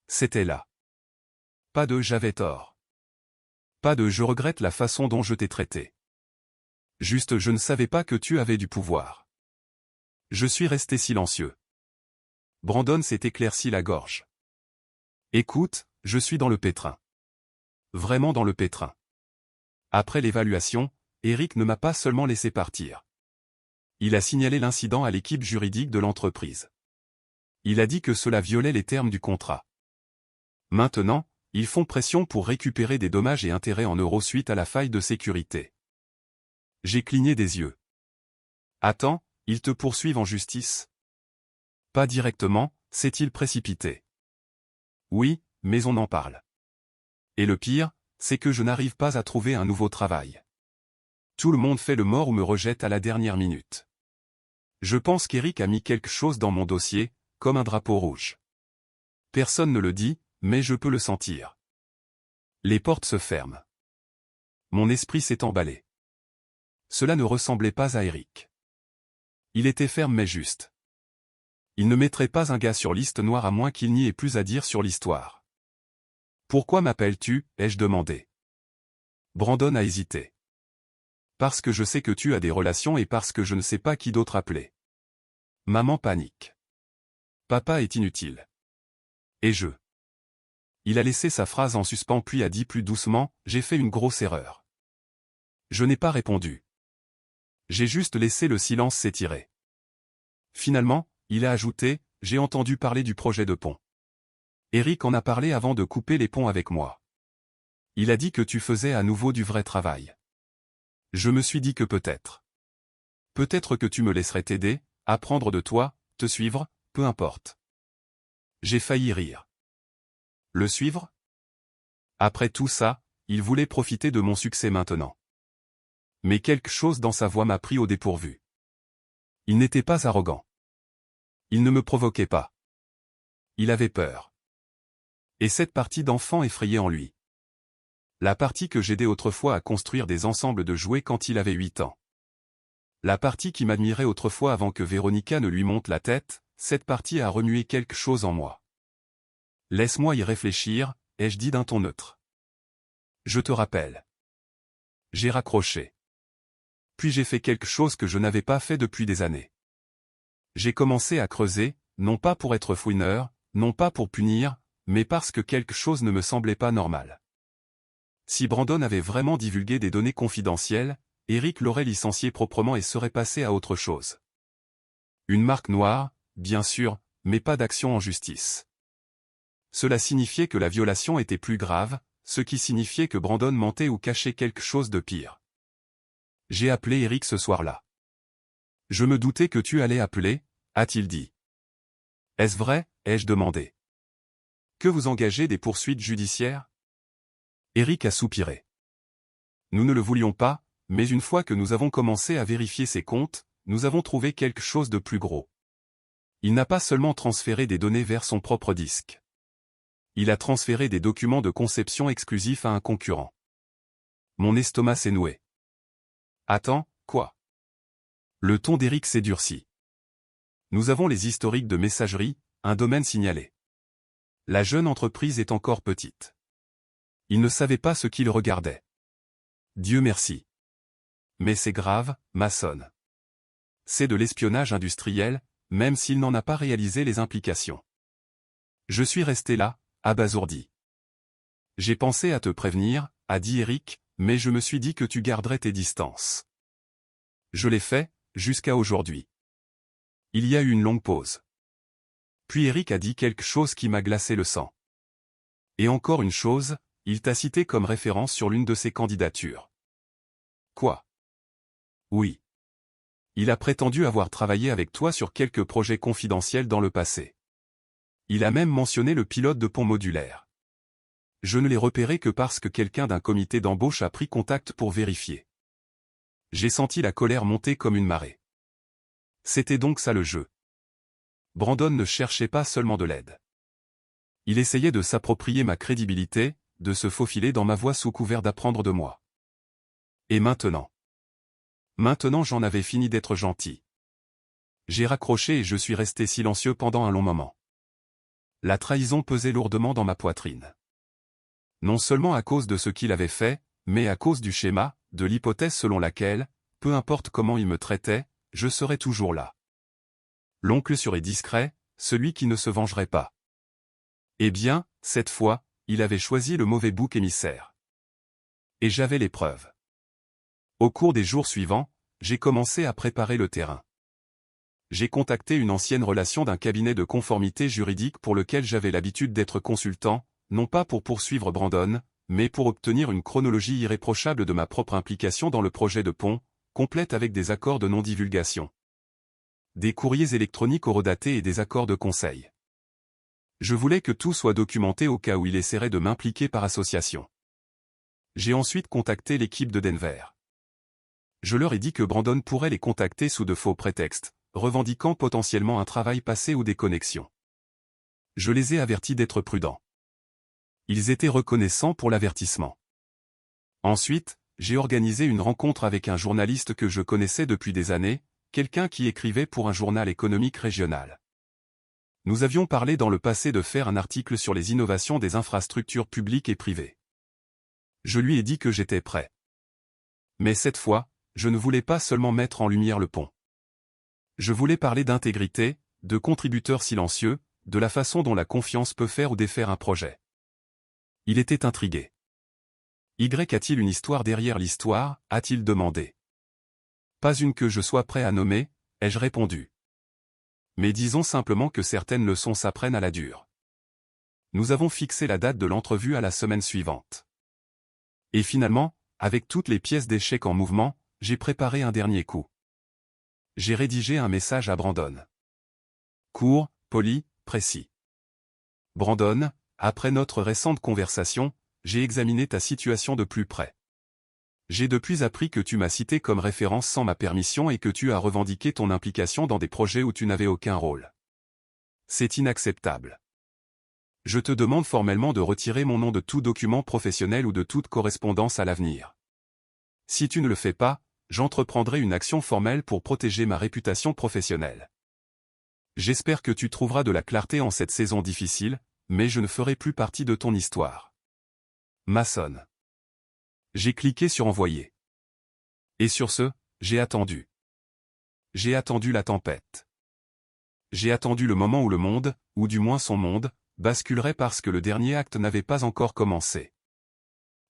C'était là. Pas de j'avais tort. Pas de je regrette la façon dont je t'ai traité. Juste je ne savais pas que tu avais du pouvoir. Je suis resté silencieux. Brandon s'est éclairci la gorge. Écoute, je suis dans le pétrin. Vraiment dans le pétrin. Après l'évaluation, Eric ne m'a pas seulement laissé partir. Il a signalé l'incident à l'équipe juridique de l'entreprise. Il a dit que cela violait les termes du contrat. Maintenant, ils font pression pour récupérer des dommages et intérêts en euros suite à la faille de sécurité. J'ai cligné des yeux. Attends, ils te poursuivent en justice? Pas directement, s'est-il précipité. Oui, mais on en parle. Et le pire, c'est que je n'arrive pas à trouver un nouveau travail. Tout le monde fait le mort ou me rejette à la dernière minute. Je pense qu'Eric a mis quelque chose dans mon dossier, comme un drapeau rouge. Personne ne le dit, mais je peux le sentir. Les portes se ferment. Mon esprit s'est emballé. Cela ne ressemblait pas à Eric. Il était ferme mais juste. Il ne mettrait pas un gars sur liste noire à moins qu'il n'y ait plus à dire sur l'histoire. Pourquoi m'appelles-tu, ai-je demandé. Brandon a hésité. Parce que je sais que tu as des relations et parce que je ne sais pas qui d'autre appeler. Maman panique. Papa est inutile. Et je. Il a laissé sa phrase en suspens puis a dit plus doucement, j'ai fait une grosse erreur. Je n'ai pas répondu. J'ai juste laissé le silence s'étirer. Finalement, il a ajouté, j'ai entendu parler du projet de pont. Eric en a parlé avant de couper les ponts avec moi. Il a dit que tu faisais à nouveau du vrai travail. Je me suis dit que peut-être. Peut-être que tu me laisserais t'aider, apprendre de toi, te suivre, peu importe. J'ai failli rire. Le suivre? Après tout ça, il voulait profiter de mon succès maintenant. Mais quelque chose dans sa voix m'a pris au dépourvu. Il n'était pas arrogant. Il ne me provoquait pas. Il avait peur. Et cette partie d'enfant effrayait en lui. La partie que j'aidais autrefois à construire des ensembles de jouets quand il avait 8 ans. La partie qui m'admirait autrefois avant que Véronica ne lui monte la tête, cette partie a remué quelque chose en moi. Laisse-moi y réfléchir, ai-je dit d'un ton neutre. Je te rappelle. J'ai raccroché. Puis j'ai fait quelque chose que je n'avais pas fait depuis des années. J'ai commencé à creuser, non pas pour être fouineur, non pas pour punir, mais parce que quelque chose ne me semblait pas normal. Si Brandon avait vraiment divulgué des données confidentielles, Eric l'aurait licencié proprement et serait passé à autre chose. Une marque noire, bien sûr, mais pas d'action en justice. Cela signifiait que la violation était plus grave, ce qui signifiait que Brandon mentait ou cachait quelque chose de pire. J'ai appelé Eric ce soir-là. Je me doutais que tu allais appeler, a-t-il dit. Est-ce vrai, ai-je demandé. Que vous engagez des poursuites judiciaires? Eric a soupiré. Nous ne le voulions pas, mais une fois que nous avons commencé à vérifier ses comptes, nous avons trouvé quelque chose de plus gros. Il n'a pas seulement transféré des données vers son propre disque. Il a transféré des documents de conception exclusifs à un concurrent. Mon estomac s'est noué. Attends, quoi? Le ton d'Eric s'est durci. Nous avons les historiques de messagerie, un domaine signalé. La jeune entreprise est encore petite. Il ne savait pas ce qu'il regardait. Dieu merci. Mais c'est grave, maçonne. C'est de l'espionnage industriel, même s'il n'en a pas réalisé les implications. Je suis resté là, abasourdi. J'ai pensé à te prévenir, a dit Eric, mais je me suis dit que tu garderais tes distances. Je l'ai fait, jusqu'à aujourd'hui. Il y a eu une longue pause. Puis Eric a dit quelque chose qui m'a glacé le sang. Et encore une chose, il t'a cité comme référence sur l'une de ses candidatures. Quoi? Oui. Il a prétendu avoir travaillé avec toi sur quelques projets confidentiels dans le passé. Il a même mentionné le pilote de pont modulaire. Je ne l'ai repéré que parce que quelqu'un d'un comité d'embauche a pris contact pour vérifier. J'ai senti la colère monter comme une marée. C'était donc ça le jeu. Brandon ne cherchait pas seulement de l'aide. Il essayait de s'approprier ma crédibilité, de se faufiler dans ma voie sous couvert d'apprendre de moi. Et maintenant? Maintenant j'en avais fini d'être gentil. J'ai raccroché et je suis resté silencieux pendant un long moment. La trahison pesait lourdement dans ma poitrine. Non seulement à cause de ce qu'il avait fait, mais à cause du schéma, de l'hypothèse selon laquelle, peu importe comment il me traitait, je serais toujours là. L'oncle sûr et discret, celui qui ne se vengerait pas. Eh bien, cette fois, il avait choisi le mauvais bouc émissaire. Et j'avais les preuves. Au cours des jours suivants, j'ai commencé à préparer le terrain. J'ai contacté une ancienne relation d'un cabinet de conformité juridique pour lequel j'avais l'habitude d'être consultant, non pas pour poursuivre Brandon, mais pour obtenir une chronologie irréprochable de ma propre implication dans le projet de pont, complète avec des accords de non-divulgation. Des courriers électroniques horodatés et des accords de conseil. Je voulais que tout soit documenté au cas où il essaierait de m'impliquer par association. J'ai ensuite contacté l'équipe de Denver. Je leur ai dit que Brandon pourrait les contacter sous de faux prétextes, revendiquant potentiellement un travail passé ou des connexions. Je les ai avertis d'être prudents. Ils étaient reconnaissants pour l'avertissement. Ensuite, j'ai organisé une rencontre avec un journaliste que je connaissais depuis des années, quelqu'un qui écrivait pour un journal économique régional. Nous avions parlé dans le passé de faire un article sur les innovations des infrastructures publiques et privées. Je lui ai dit que j'étais prêt. Mais cette fois, je ne voulais pas seulement mettre en lumière le pont. Je voulais parler d'intégrité, de contributeurs silencieux, de la façon dont la confiance peut faire ou défaire un projet. Il était intrigué. Y a-t-il une histoire derrière l'histoire, a-t-il demandé. Pas une que je sois prêt à nommer, ai-je répondu. Mais disons simplement que certaines leçons s'apprennent à la dure. Nous avons fixé la date de l'entrevue à la semaine suivante. Et finalement, avec toutes les pièces d'échec en mouvement, j'ai préparé un dernier coup. J'ai rédigé un message à Brandon. Court, poli, précis. Brandon, après notre récente conversation, j'ai examiné ta situation de plus près. J'ai depuis appris que tu m'as cité comme référence sans ma permission et que tu as revendiqué ton implication dans des projets où tu n'avais aucun rôle. C'est inacceptable. Je te demande formellement de retirer mon nom de tout document professionnel ou de toute correspondance à l'avenir. Si tu ne le fais pas, j'entreprendrai une action formelle pour protéger ma réputation professionnelle. J'espère que tu trouveras de la clarté en cette saison difficile, mais je ne ferai plus partie de ton histoire. Mason. J'ai cliqué sur envoyer. Et sur ce, j'ai attendu. J'ai attendu la tempête. J'ai attendu le moment où le monde, ou du moins son monde, basculerait parce que le dernier acte n'avait pas encore commencé.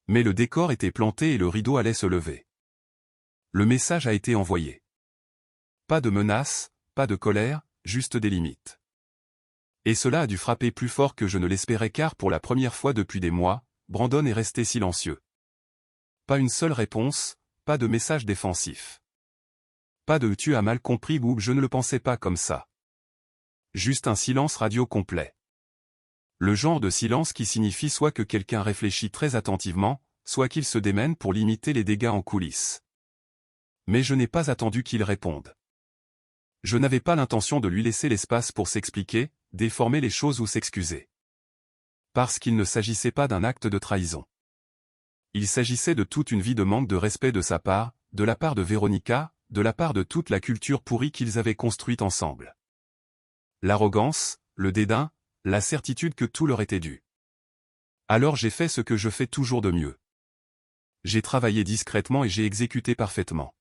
Mais le décor était planté et le rideau allait se lever. Le message a été envoyé. Pas de menace, pas de colère, juste des limites. Et cela a dû frapper plus fort que je ne l'espérais car pour la première fois depuis des mois, Brandon est resté silencieux. Pas une seule réponse, pas de message défensif. Pas de « tu as mal compris » ou « je ne le pensais pas comme ça ». Juste un silence radio complet. Le genre de silence qui signifie soit que quelqu'un réfléchit très attentivement, soit qu'il se démène pour limiter les dégâts en coulisses. Mais je n'ai pas attendu qu'il réponde. Je n'avais pas l'intention de lui laisser l'espace pour s'expliquer, déformer les choses ou s'excuser. Parce qu'il ne s'agissait pas d'un acte de trahison. Il s'agissait de toute une vie de manque de respect de sa part, de la part de Véronica, de la part de toute la culture pourrie qu'ils avaient construite ensemble. L'arrogance, le dédain, la certitude que tout leur était dû. Alors j'ai fait ce que je fais toujours de mieux. J'ai travaillé discrètement et j'ai exécuté parfaitement.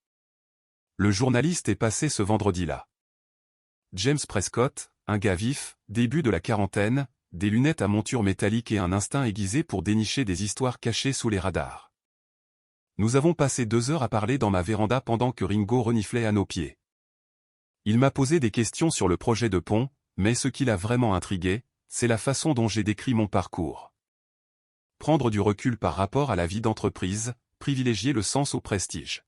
Le journaliste est passé ce vendredi-là. James Prescott, un gars vif, début de la quarantaine, des lunettes à monture métallique et un instinct aiguisé pour dénicher des histoires cachées sous les radars. Nous avons passé 2 heures à parler dans ma véranda pendant que Ringo reniflait à nos pieds. Il m'a posé des questions sur le projet de pont, mais ce qui l'a vraiment intrigué, c'est la façon dont j'ai décrit mon parcours. Prendre du recul par rapport à la vie d'entreprise, privilégier le sens au prestige.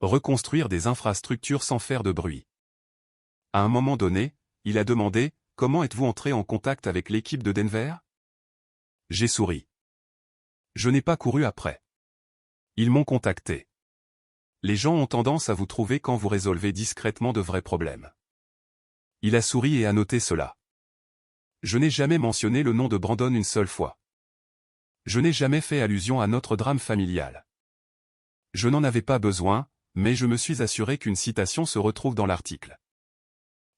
Reconstruire des infrastructures sans faire de bruit. À un moment donné, il a demandé « Comment êtes-vous entré en contact avec l'équipe de Denver ?» J'ai souri. Je n'ai pas couru après. Ils m'ont contacté. Les gens ont tendance à vous trouver quand vous résolvez discrètement de vrais problèmes. Il a souri et a noté cela. Je n'ai jamais mentionné le nom de Brandon une seule fois. Je n'ai jamais fait allusion à notre drame familial. Je n'en avais pas besoin, mais je me suis assuré qu'une citation se retrouve dans l'article.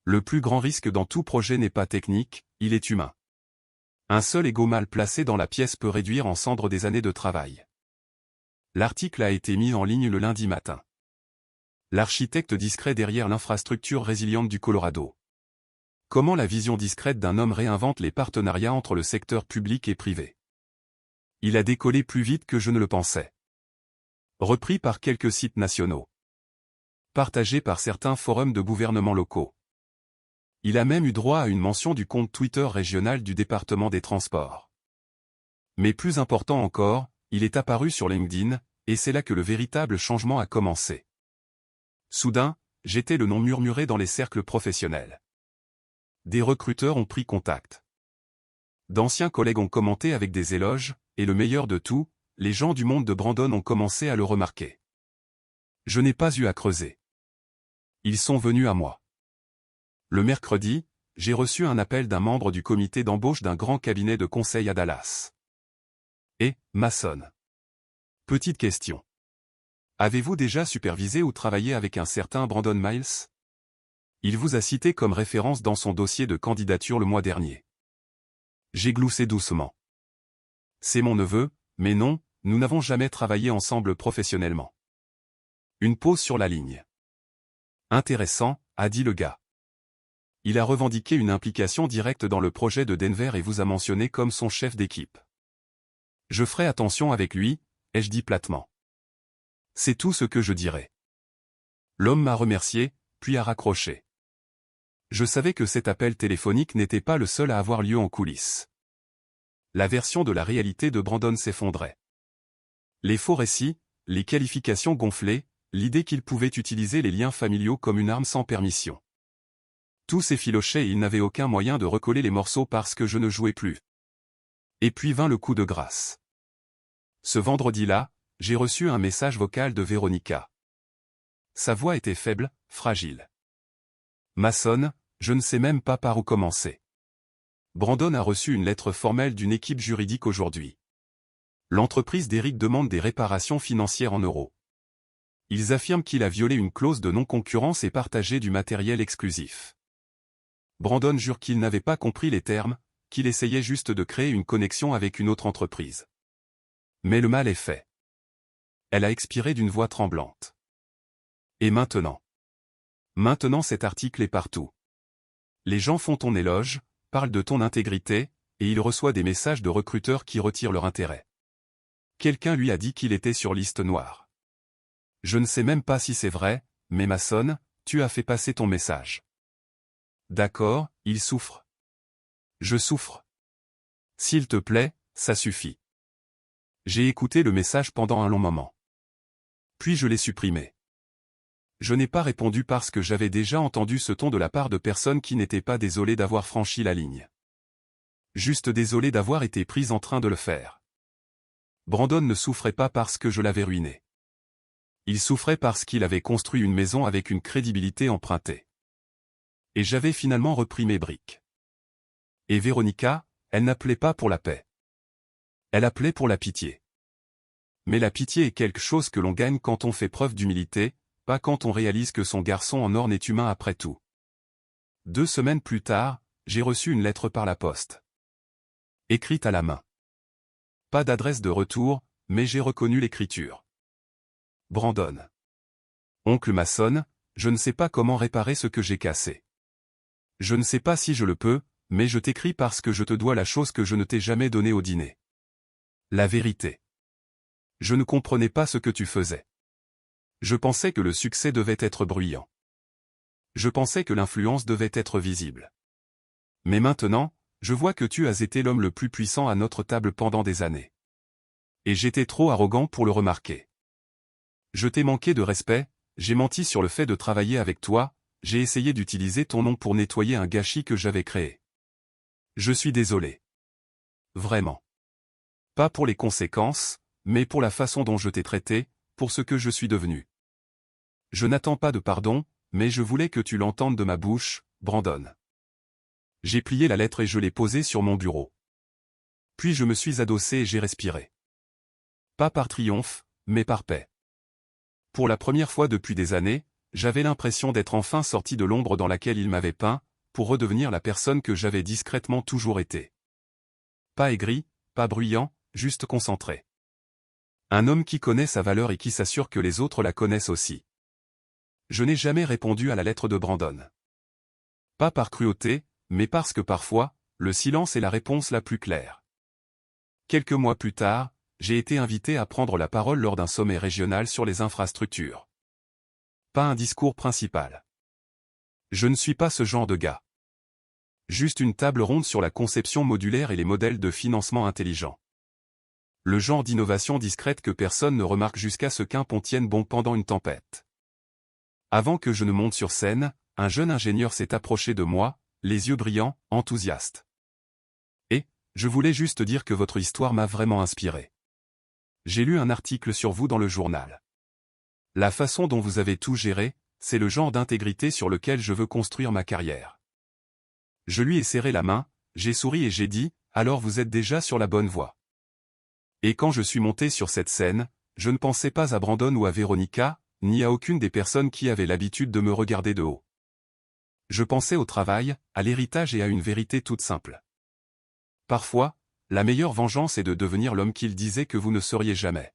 Le plus grand risque dans tout projet n'est pas technique, il est humain. Un seul ego mal placé dans la pièce peut réduire en cendres des années de travail. L'article a été mis en ligne le lundi matin. L'architecte discret derrière l'infrastructure résiliente du Colorado. Comment la vision discrète d'un homme réinvente les partenariats entre le secteur public et privé. Il a décollé plus vite que je ne le pensais. Repris par quelques sites nationaux. Partagé par certains forums de gouvernements locaux. Il a même eu droit à une mention du compte Twitter régional du département des Transports. Mais plus important encore, il est apparu sur LinkedIn, et c'est là que le véritable changement a commencé. Soudain, j'étais le nom murmuré dans les cercles professionnels. Des recruteurs ont pris contact. D'anciens collègues ont commenté avec des éloges, et le meilleur de tout, les gens du monde de Brandon ont commencé à le remarquer. Je n'ai pas eu à creuser. Ils sont venus à moi. Le mercredi, j'ai reçu un appel d'un membre du comité d'embauche d'un grand cabinet de conseil à Dallas. Et, Mason. Petite question. Avez-vous déjà supervisé ou travaillé avec un certain Brandon Miles? Il vous a cité comme référence dans son dossier de candidature le mois dernier. J'ai gloussé doucement. C'est mon neveu, mais non, nous n'avons jamais travaillé ensemble professionnellement. Une pause sur la ligne. Intéressant, a dit le gars. Il a revendiqué une implication directe dans le projet de Denver et vous a mentionné comme son chef d'équipe. Je ferai attention avec lui, ai-je dit platement. C'est tout ce que je dirai. L'homme m'a remercié, puis a raccroché. Je savais que cet appel téléphonique n'était pas le seul à avoir lieu en coulisses. La version de la réalité de Brandon s'effondrait. Les faux récits, les qualifications gonflées, l'idée qu'il pouvait utiliser les liens familiaux comme une arme sans permission. Tout s'effilochait et il n'avait aucun moyen de recoller les morceaux parce que je ne jouais plus. Et puis vint le coup de grâce. Ce vendredi-là, j'ai reçu un message vocal de Véronica. Sa voix était faible, fragile. Mason, je ne sais même pas par où commencer. Brandon a reçu une lettre formelle d'une équipe juridique aujourd'hui. L'entreprise d'Eric demande des réparations financières en euros. Ils affirment qu'il a violé une clause de non-concurrence et partagé du matériel exclusif. Brandon jure qu'il n'avait pas compris les termes, qu'il essayait juste de créer une connexion avec une autre entreprise. Mais le mal est fait. Elle a expiré d'une voix tremblante. Et maintenant? Maintenant cet article est partout. Les gens font ton éloge, parlent de ton intégrité, et il reçoit des messages de recruteurs qui retirent leur intérêt. Quelqu'un lui a dit qu'il était sur liste noire. Je ne sais même pas si c'est vrai, mais Mason, tu as fait passer ton message. D'accord, il souffre. Je souffre. S'il te plaît, ça suffit. J'ai écouté le message pendant un long moment. Puis je l'ai supprimé. Je n'ai pas répondu parce que j'avais déjà entendu ce ton de la part de personnes qui n'étaient pas désolées d'avoir franchi la ligne. Juste désolées d'avoir été prises en train de le faire. Brandon ne souffrait pas parce que je l'avais ruiné. Il souffrait parce qu'il avait construit une maison avec une crédibilité empruntée. Et j'avais finalement repris mes briques. Et Véronica, elle n'appelait pas pour la paix. Elle appelait pour la pitié. Mais la pitié est quelque chose que l'on gagne quand on fait preuve d'humilité, pas quand on réalise que son garçon en or n'est humain après tout. 2 semaines plus tard, j'ai reçu une lettre par la poste. Écrite à la main. Pas d'adresse de retour, mais j'ai reconnu l'écriture. Brandon. Oncle Mason, je ne sais pas comment réparer ce que j'ai cassé. Je ne sais pas si je le peux, mais je t'écris parce que je te dois la chose que je ne t'ai jamais donnée au dîner. La vérité. Je ne comprenais pas ce que tu faisais. Je pensais que le succès devait être bruyant. Je pensais que l'influence devait être visible. Mais maintenant, je vois que tu as été l'homme le plus puissant à notre table pendant des années. Et j'étais trop arrogant pour le remarquer. Je t'ai manqué de respect, j'ai menti sur le fait de travailler avec toi, j'ai essayé d'utiliser ton nom pour nettoyer un gâchis que j'avais créé. Je suis désolé. Vraiment. Pas pour les conséquences, mais pour la façon dont je t'ai traité, pour ce que je suis devenu. Je n'attends pas de pardon, mais je voulais que tu l'entendes de ma bouche, Brandon. J'ai plié la lettre et je l'ai posée sur mon bureau. Puis je me suis adossé et j'ai respiré. Pas par triomphe, mais par paix. Pour la première fois depuis des années, j'avais l'impression d'être enfin sorti de l'ombre dans laquelle il m'avait peint, pour redevenir la personne que j'avais discrètement toujours été. Pas aigri, pas bruyant, juste concentré. Un homme qui connaît sa valeur et qui s'assure que les autres la connaissent aussi. Je n'ai jamais répondu à la lettre de Brandon. Pas par cruauté, mais parce que parfois, le silence est la réponse la plus claire. Quelques mois plus tard, j'ai été invité à prendre la parole lors d'un sommet régional sur les infrastructures. Pas un discours principal. Je ne suis pas ce genre de gars. Juste une table ronde sur la conception modulaire et les modèles de financement intelligents. Le genre d'innovation discrète que personne ne remarque jusqu'à ce qu'un pont tienne bon pendant une tempête. Avant que je ne monte sur scène, un jeune ingénieur s'est approché de moi, les yeux brillants, enthousiaste. Et, je voulais juste dire que votre histoire m'a vraiment inspiré. J'ai lu un article sur vous dans le journal. La façon dont vous avez tout géré, c'est le genre d'intégrité sur lequel je veux construire ma carrière. Je lui ai serré la main, j'ai souri et j'ai dit, alors vous êtes déjà sur la bonne voie. Et quand je suis monté sur cette scène, je ne pensais pas à Brandon ou à Véronica, ni à aucune des personnes qui avaient l'habitude de me regarder de haut. Je pensais au travail, à l'héritage et à une vérité toute simple. Parfois, la meilleure vengeance est de devenir l'homme qu'il disait que vous ne seriez jamais.